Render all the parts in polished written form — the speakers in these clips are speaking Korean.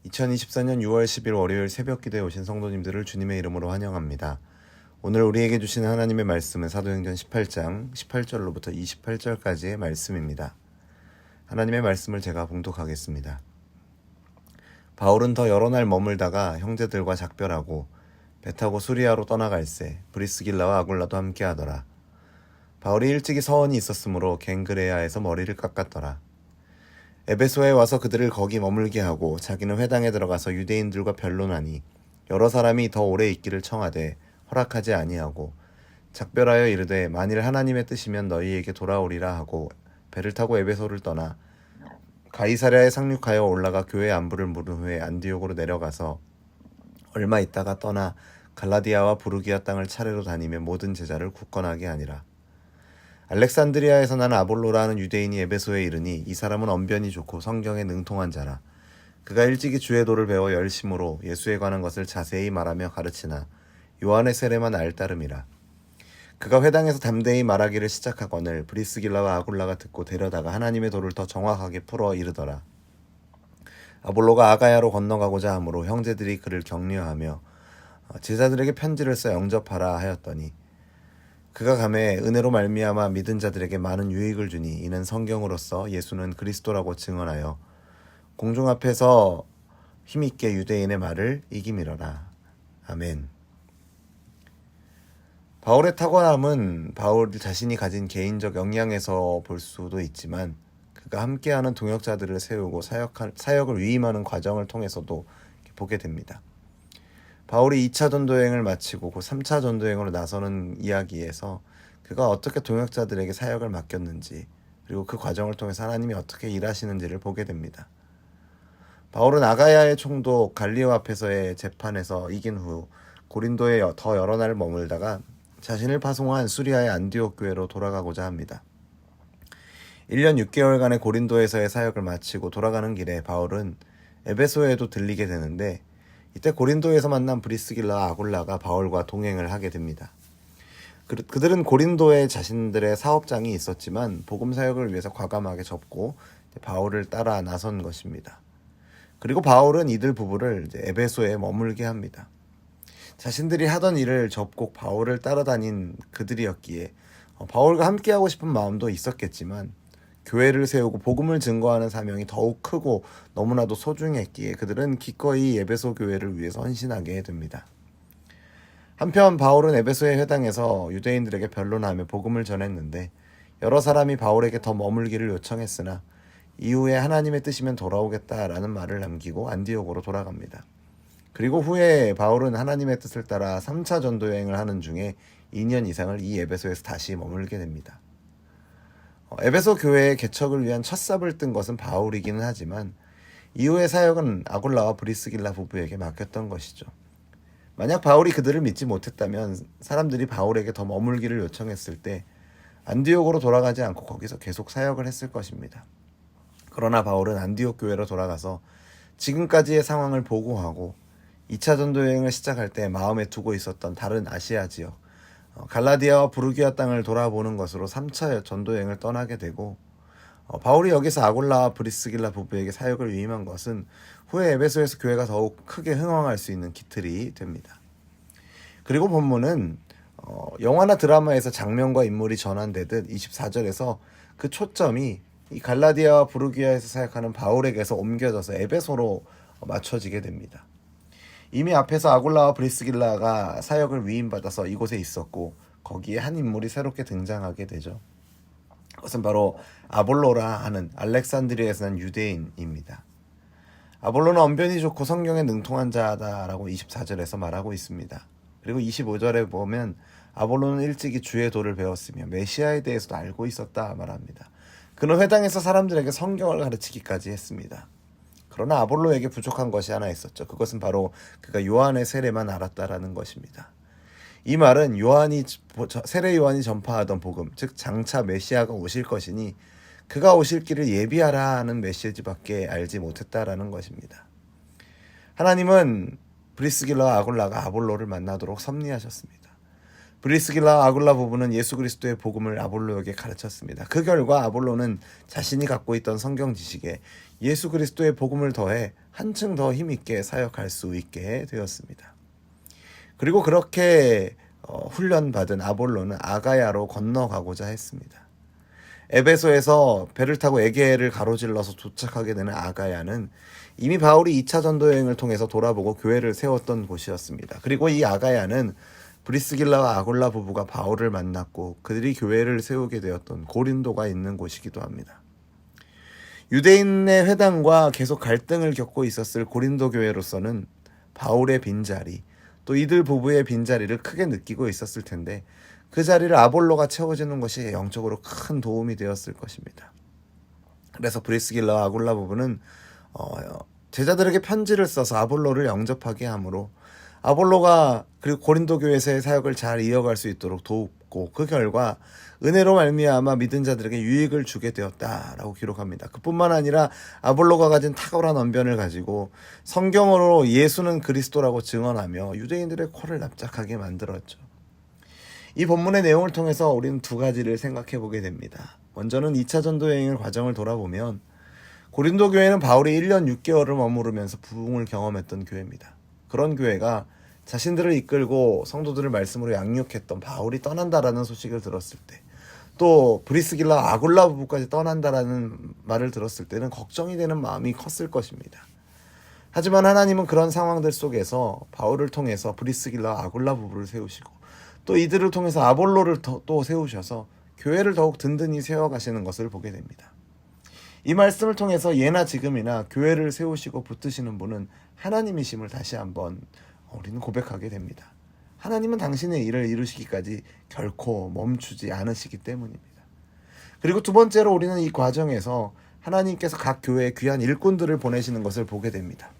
2024년 6월 10일 월요일 새벽 기도에 오신 성도님들을 주님의 이름으로 환영합니다. 오늘 우리에게 주시는 하나님의 말씀은 사도행전 18장 18절로부터 28절까지의 말씀입니다. 하나님의 말씀을 제가 봉독하겠습니다. 바울은 더 여러 날 머물다가 형제들과 작별하고 배 타고 수리아로 떠나갈새 브리스길라와 아굴라도 함께하더라. 바울이 일찍이 서원이 있었으므로 갱그레아에서 머리를 깎았더라. 에베소에 와서 그들을 거기 머물게 하고 자기는 회당에 들어가서 유대인들과 변론하니 여러 사람이 더 오래 있기를 청하되 허락하지 아니하고 작별하여 이르되 만일 하나님의 뜻이면 너희에게 돌아오리라 하고 배를 타고 에베소를 떠나 가이사랴에 상륙하여 올라가 교회 안부를 물은 후에 안디옥으로 내려가서 얼마 있다가 떠나 갈라디아와 부르기아 땅을 차례로 다니며 모든 제자를 굳건하게 하니라. 알렉산드리아에서 난 아볼로라 하는 유대인이 에베소에 이르니 이 사람은 언변이 좋고 성경에 능통한 자라. 그가 일찍이 주의 도를 배워 열심으로 예수에 관한 것을 자세히 말하며 가르치나 요한의 세례만 알따름이라. 그가 회당에서 담대히 말하기를 시작하거늘 브리스길라와 아굴라가 듣고 데려다가 하나님의 도를 더 정확하게 풀어 이르더라. 아볼로가 아가야로 건너가고자 하므로 형제들이 그를 격려하며 제자들에게 편지를 써 영접하라 하였더니 그가 가매 은혜로 말미암아 믿은 자들에게 많은 유익을 주니 이는 성경으로서 예수는 그리스도라고 증언하여 공중 앞에서 힘있게 유대인의 말을 이기미러라. 아멘. 바울의 탁월함은 바울 자신이 가진 개인적 역량에서 볼 수도 있지만 그가 함께하는 동역자들을 세우고 사역을 위임하는 과정을 통해서도 보게 됩니다. 바울이 2차 전도여행을 마치고 그 3차 전도여행으로 나서는 이야기에서 그가 어떻게 동역자들에게 사역을 맡겼는지 그리고 그 과정을 통해서 하나님이 어떻게 일하시는지를 보게 됩니다. 바울은 아가야의 총독 갈리오 앞에서의 재판에서 이긴 후 고린도에 더 여러 날 머물다가 자신을 파송한 수리아의 안디옥 교회로 돌아가고자 합니다. 1년 6개월간의 고린도에서의 사역을 마치고 돌아가는 길에 바울은 에베소에도 들리게 되는데 이때 고린도에서 만난 브리스길라와 아굴라가 바울과 동행을 하게 됩니다. 그들은 고린도에 자신들의 사업장이 있었지만 복음 사역을 위해서 과감하게 접고 바울을 따라 나선 것입니다. 그리고 바울은 이들 부부를 에베소에 머물게 합니다. 자신들이 하던 일을 접고 바울을 따라다닌 그들이었기에 바울과 함께하고 싶은 마음도 있었겠지만 교회를 세우고 복음을 증거하는 사명이 더욱 크고 너무나도 소중했기에 그들은 기꺼이 에베소 교회를 위해서 헌신하게 됩니다. 한편 바울은 에베소의 회당에서 유대인들에게 변론하며 복음을 전했는데 여러 사람이 바울에게 더 머물기를 요청했으나 이후에 하나님의 뜻이면 돌아오겠다라는 말을 남기고 안디옥으로 돌아갑니다. 그리고 후에 바울은 하나님의 뜻을 따라 3차 전도여행을 하는 중에 2년 이상을 이 에베소에서 다시 머물게 됩니다. 에베소 교회의 개척을 위한 첫 삽을 뜬 것은 바울이기는 하지만 이후의 사역은 아굴라와 브리스길라 부부에게 맡겼던 것이죠. 만약 바울이 그들을 믿지 못했다면 사람들이 바울에게 더 머물기를 요청했을 때 안디옥으로 돌아가지 않고 거기서 계속 사역을 했을 것입니다. 그러나 바울은 안디옥 교회로 돌아가서 지금까지의 상황을 보고하고 2차 전도여행을 시작할 때 마음에 두고 있었던 다른 아시아 지역 갈라디아와 부르기아 땅을 돌아보는 것으로 3차 전도여행을 떠나게 되고 바울이 여기서 아굴라와 브리스길라 부부에게 사역을 위임한 것은 후에 에베소에서 교회가 더욱 크게 흥왕할 수 있는 기틀이 됩니다. 그리고 본문은 영화나 드라마에서 장면과 인물이 전환되듯 24절에서 그 초점이 이 갈라디아와 부르기아에서 사역하는 바울에게서 옮겨져서 에베소로 맞춰지게 됩니다. 이미 앞에서 아굴라와 브리스길라가 사역을 위임받아서 이곳에 있었고 거기에 한 인물이 새롭게 등장하게 되죠. 그것은 바로 아볼로라 하는 알렉산드리아에서 난 유대인입니다. 아볼로는 언변이 좋고 성경에 능통한 자다라고 24절에서 말하고 있습니다. 그리고 25절에 보면 아볼로는 일찍이 주의 도를 배웠으며 메시아에 대해서도 알고 있었다 말합니다. 그는 회당에서 사람들에게 성경을 가르치기까지 했습니다. 그러나 아볼로에게 부족한 것이 하나 있었죠. 그것은 바로 그가 요한의 세례만 알았다라는 것입니다. 이 말은 세례 요한이 전파하던 복음, 즉 장차 메시아가 오실 것이니 그가 오실 길을 예비하라 하는 메시지밖에 알지 못했다라는 것입니다. 하나님은 브리스길라와 아굴라가 아볼로를 만나도록 섭리하셨습니다. 브리스길라 아굴라 부부는 예수 그리스도의 복음을 아볼로에게 가르쳤습니다. 그 결과 아볼로는 자신이 갖고 있던 성경 지식에 예수 그리스도의 복음을 더해 한층 더 힘있게 사역할 수 있게 되었습니다. 그리고 그렇게 훈련받은 아볼로는 아가야로 건너가고자 했습니다. 에베소에서 배를 타고 에게를 가로질러서 도착하게 되는 아가야는 이미 바울이 2차 전도 여행을 통해서 돌아보고 교회를 세웠던 곳이었습니다. 그리고 이 아가야는 브리스길라와 아굴라 부부가 바울을 만났고 그들이 교회를 세우게 되었던 고린도가 있는 곳이기도 합니다. 유대인의 회당과 계속 갈등을 겪고 있었을 고린도 교회로서는 바울의 빈자리, 또 이들 부부의 빈자리를 크게 느끼고 있었을 텐데 그 자리를 아볼로가 채워주는 것이 영적으로 큰 도움이 되었을 것입니다. 그래서 브리스길라와 아굴라 부부는 제자들에게 편지를 써서 아볼로를 영접하게 하므로 아볼로가 그리고 고린도 교회에서의 사역을 잘 이어갈 수 있도록 도우고 그 결과 은혜로 말미암아 믿은 자들에게 유익을 주게 되었다라고 기록합니다. 그뿐만 아니라 아볼로가 가진 탁월한 언변을 가지고 성경으로 예수는 그리스도라고 증언하며 유대인들의 코를 납작하게 만들었죠. 이 본문의 내용을 통해서 우리는 두 가지를 생각해 보게 됩니다. 먼저는 2차 전도 여행의 과정을 돌아보면 고린도 교회는 바울이 1년 6개월을 머무르면서 부흥을 경험했던 교회입니다. 그런 교회가 자신들을 이끌고 성도들을 말씀으로 양육했던 바울이 떠난다라는 소식을 들었을 때, 또 브리스길라 아굴라 부부까지 떠난다라는 말을 들었을 때는 걱정이 되는 마음이 컸을 것입니다. 하지만 하나님은 그런 상황들 속에서 바울을 통해서 브리스길라 아굴라 부부를 세우시고 또 이들을 통해서 아볼로를 또 세우셔서 교회를 더욱 든든히 세워가시는 것을 보게 됩니다. 이 말씀을 통해서 예나 지금이나 교회를 세우시고 붙드시는 분은 하나님이심을 다시 한번 우리는 고백하게 됩니다. 하나님은 당신의 일을 이루시기까지 결코 멈추지 않으시기 때문입니다. 그리고 두 번째로 우리는 이 과정에서 하나님께서 각 교회에 귀한 일꾼들을 보내시는 것을 보게 됩니다.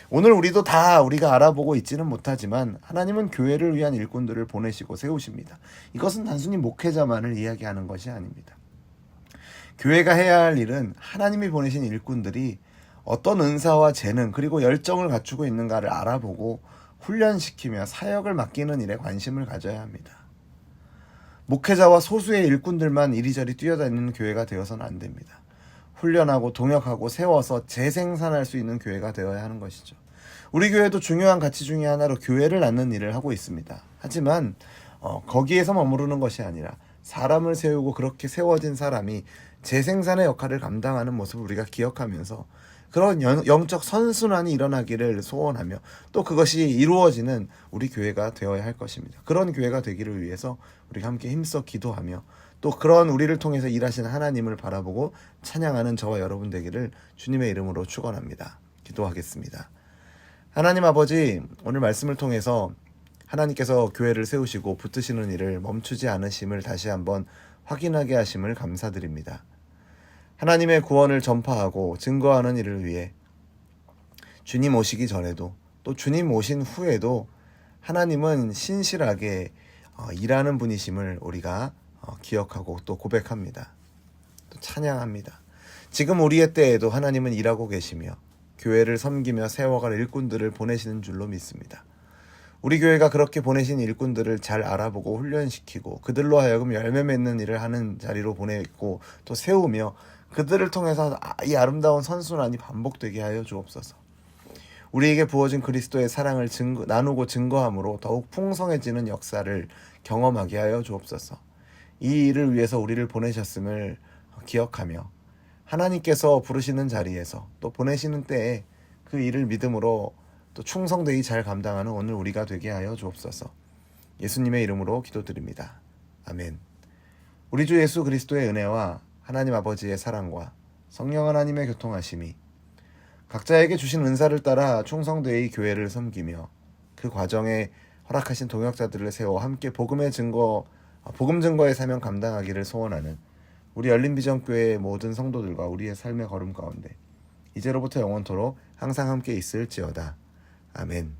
오늘 우리도 다 우리가 알아보고 있지는 못하지만 하나님은 교회를 위한 일꾼들을 보내시고 세우십니다. 이것은 단순히 목회자만을 이야기하는 것이 아닙니다. 교회가 해야 할 일은 하나님이 보내신 일꾼들이 어떤 은사와 재능 그리고 열정을 갖추고 있는가를 알아보고 훈련시키며 사역을 맡기는 일에 관심을 가져야 합니다. 목회자와 소수의 일꾼들만 이리저리 뛰어다니는 교회가 되어서는 안 됩니다. 훈련하고 동역하고 세워서 재생산할 수 있는 교회가 되어야 하는 것이죠. 우리 교회도 중요한 가치 중에 하나로 교회를 낳는 일을 하고 있습니다. 하지만 거기에서 머무르는 것이 아니라 사람을 세우고 그렇게 세워진 사람이 재생산의 역할을 감당하는 모습을 우리가 기억하면서 그런 영적 선순환이 일어나기를 소원하며 또 그것이 이루어지는 우리 교회가 되어야 할 것입니다. 그런 교회가 되기를 위해서 우리가 함께 힘써 기도하며 또 그런 우리를 통해서 일하시는 하나님을 바라보고 찬양하는 저와 여러분 되기를 주님의 이름으로 축원합니다. 기도하겠습니다. 하나님 아버지, 오늘 말씀을 통해서 하나님께서 교회를 세우시고 붙드시는 일을 멈추지 않으심을 다시 한번 확인하게 하심을 감사드립니다. 하나님의 구원을 전파하고 증거하는 일을 위해 주님 오시기 전에도 또 주님 오신 후에도 하나님은 신실하게 일하는 분이심을 우리가 기억하고 또 고백합니다. 또 찬양합니다. 지금 우리의 때에도 하나님은 일하고 계시며 교회를 섬기며 세워갈 일꾼들을 보내시는 줄로 믿습니다. 우리 교회가 그렇게 보내신 일꾼들을 잘 알아보고 훈련시키고 그들로 하여금 열매 맺는 일을 하는 자리로 보내고 또 세우며 그들을 통해서 이 아름다운 선순환이 반복되게 하여 주옵소서. 우리에게 부어진 그리스도의 사랑을 나누고 증거함으로 더욱 풍성해지는 역사를 경험하게 하여 주옵소서. 이 일을 위해서 우리를 보내셨음을 기억하며 하나님께서 부르시는 자리에서 또 보내시는 때에 그 일을 믿음으로 또 충성되이 잘 감당하는 오늘 우리가 되게 하여 주옵소서. 예수님의 이름으로 기도드립니다. 아멘. 우리 주 예수 그리스도의 은혜와 하나님 아버지의 사랑과 성령 하나님의 교통하심이 각자에게 주신 은사를 따라 충성되이 교회를 섬기며 그 과정에 허락하신 동역자들을 세워 함께 복음 증거의 사명 감당하기를 소원하는 우리 열린비전교회의 모든 성도들과 우리의 삶의 걸음 가운데 이제로부터 영원토록 항상 함께 있을지어다. 아멘.